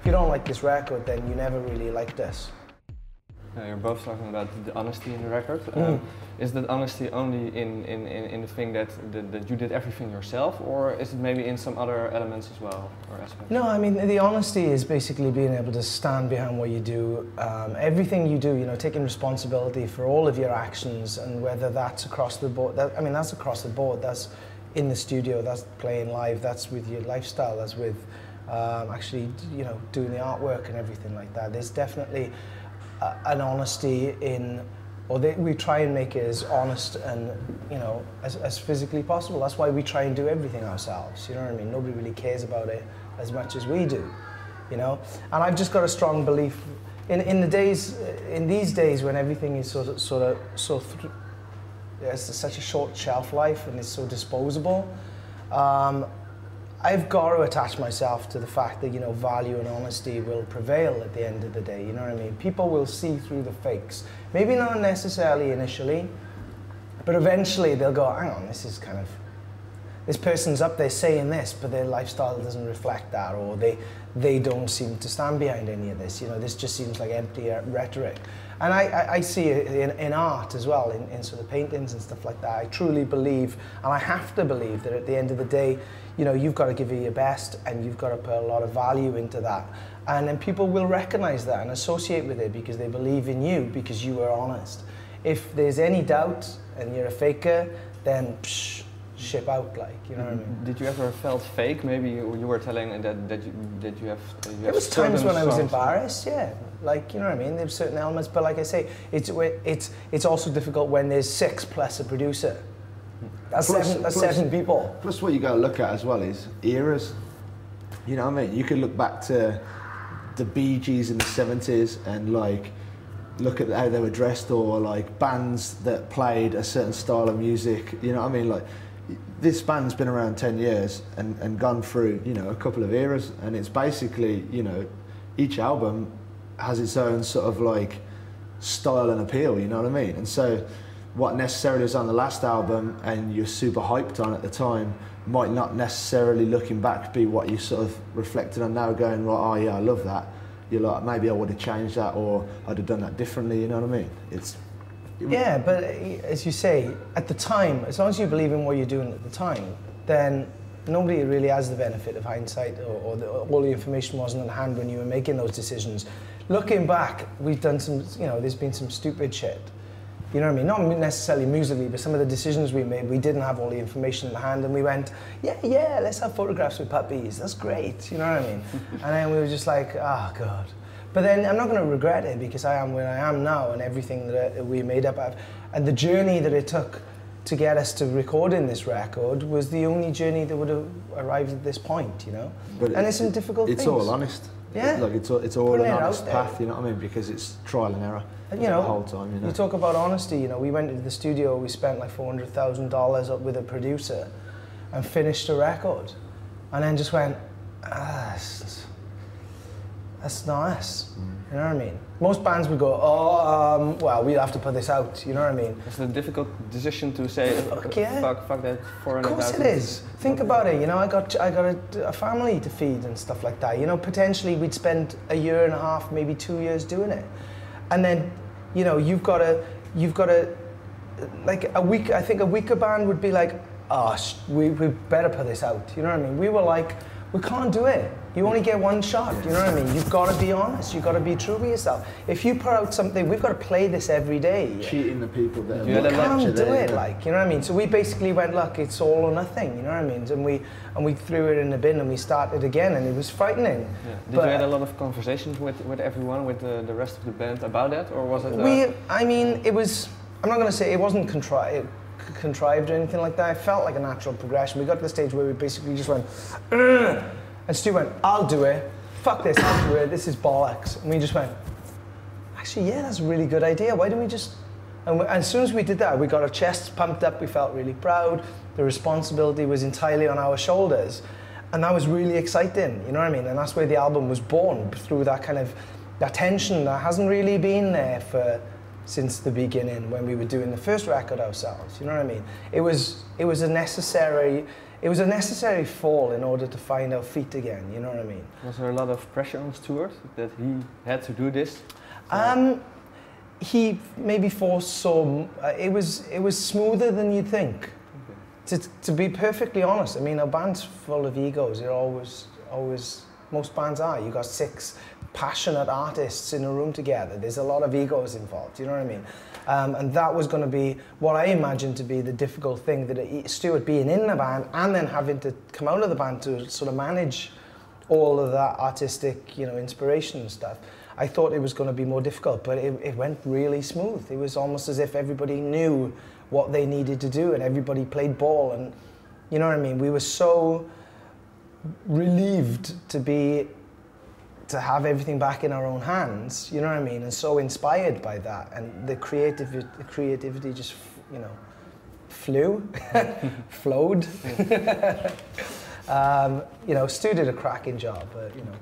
if you don't like this record, then you never really liked us. You're both talking about the honesty in the record. Is that honesty only in the thing that you did everything yourself, or is it maybe in some other elements as well, or aspects? No, I mean, the honesty is basically being able to stand behind what you do. Everything you do, you know, taking responsibility for all of your actions, and whether that's across the board, that's across the board, that's in the studio, that's playing live, that's with your lifestyle, that's with actually, you know, doing the artwork and everything like that. There's definitely an honesty in, we try and make it as honest and, you know, as physically possible. That's why we try and do everything ourselves, you know what I mean? Nobody really cares about it as much as we do, you know? And I've just got a strong belief in these days when everything is there's such a short shelf life and it's so disposable. I've got to attach myself to the fact that, you know, value and honesty will prevail at the end of the day, you know what I mean? People will see through the fakes. Maybe not necessarily initially, but eventually they'll go, hang on, this person's up there saying this, but their lifestyle doesn't reflect that, or they don't seem to stand behind any of this, you know, this just seems like empty rhetoric. And I see it in art as well, in sort of paintings and stuff like that. I truly believe, and I have to believe, that at the end of the day, you know, you've got to give it your best and you've got to put a lot of value into that. And then people will recognize that and associate with it because they believe in you because you were honest. If there's any doubt and you're a faker, then ship out, like, you know what I mean? Did you ever felt fake? Maybe you were telling that you have there was times when I was embarrassed, yeah. Like, you know what I mean? There's certain elements, but like I say, it's also difficult when there's 6 plus a producer. That's seven people. Plus what you got to look at as well is eras. You know what I mean? You could look back to the Bee Gees in the 70s and like look at how they were dressed, or like bands that played a certain style of music. You know what I mean? Like, this band's been around 10 years and gone through, you know, a couple of eras, and it's basically, you know, each album has its own sort of like style and appeal, you know what I mean? And so what necessarily was on the last album and you're super hyped on at the time might not necessarily, looking back, be what you sort of reflected on now, going, right, oh yeah, I love that. You're like, maybe I would have changed that, or I'd have done that differently, you know what I mean? Yeah, but as you say, at the time, as long as you believe in what you're doing at the time, then nobody really has the benefit of hindsight, or all the information wasn't at hand when you were making those decisions. Looking back, we've done some, you know, there's been some stupid shit. You know what I mean? Not necessarily musically, but some of the decisions we made, we didn't have all the information in hand, and we went, yeah, let's have photographs with puppies. That's great. You know what I mean? And then we were just like, oh God. But then I'm not going to regret it, because I am where I am now, and everything that we made up of, and the journey that it took to get us to recording this record was the only journey that would have arrived at this point, you know? And it's some difficult things. It's all honest. Yeah. Like it's all an honest path, you know what I mean? Because it's trial and error, and, you know, the whole time, you know? You talk about honesty, you know, we went into the studio, we spent like $400,000 up with a producer and finished a record, and then just went, that's nice. You know what I mean? Most bands would go, well, we'll have to put this out, you know what I mean? It's a difficult decision to say, fuck that, $400,000. Of course it is. Think about it, you know, I got a family to feed and stuff like that. You know, potentially we'd spend a year and a half, maybe 2 years doing it. And then, you know, you've got to, like a week, I think a weaker band would be like, we better put this out, you know what I mean? We were like, we can't do it. You only get one shot, you know what I mean? You've got to be honest, you've got to be true with yourself. If you put out something, we've got to play this every day. Cheating the people that you can't do it, like, you know what I mean? So we basically went, look, it's all or nothing, you know what I mean? And we threw it in the bin and we started again, and it was frightening. Yeah. Did you had a lot of conversations with everyone, with the rest of the band about that, or was it? I mean, it was, I'm not going to say it wasn't contrived or anything like that. It felt like a natural progression. We got to the stage where we basically just went, ugh! And Stu went, I'll do it. Fuck this, I'll do it. This is bollocks. And we just went, actually, yeah, that's a really good idea. Why don't we just... And as soon as we did that, we got our chests pumped up. We felt really proud. The responsibility was entirely on our shoulders. And that was really exciting, you know what I mean? And that's where the album was born, through that kind of, that tension that hasn't really been there since the beginning when we were doing the first record ourselves, you know what I mean? It was a necessary... it was a necessary fall in order to find our feet again, you know what I mean? Was there a lot of pressure on Stuart that he had to do this? He maybe foresaw, it was smoother than you'd think. Okay. To be perfectly honest, I mean, a band's full of egos. You're always, most bands are. You got 6 passionate artists in a room together. There's a lot of egos involved, you know what I mean? And that was going to be what I imagined to be the difficult thing, that Stuart being in the band and then having to come out of the band to sort of manage all of that artistic, you know, inspiration and stuff. I thought it was going to be more difficult, but it went really smooth. It was almost as if everybody knew what they needed to do and everybody played ball, and you know what I mean? We were so relieved to have everything back in our own hands, you know what I mean? And so inspired by that, and the creativity just, you know, flowed. You know, Stu did a cracking job, but you know.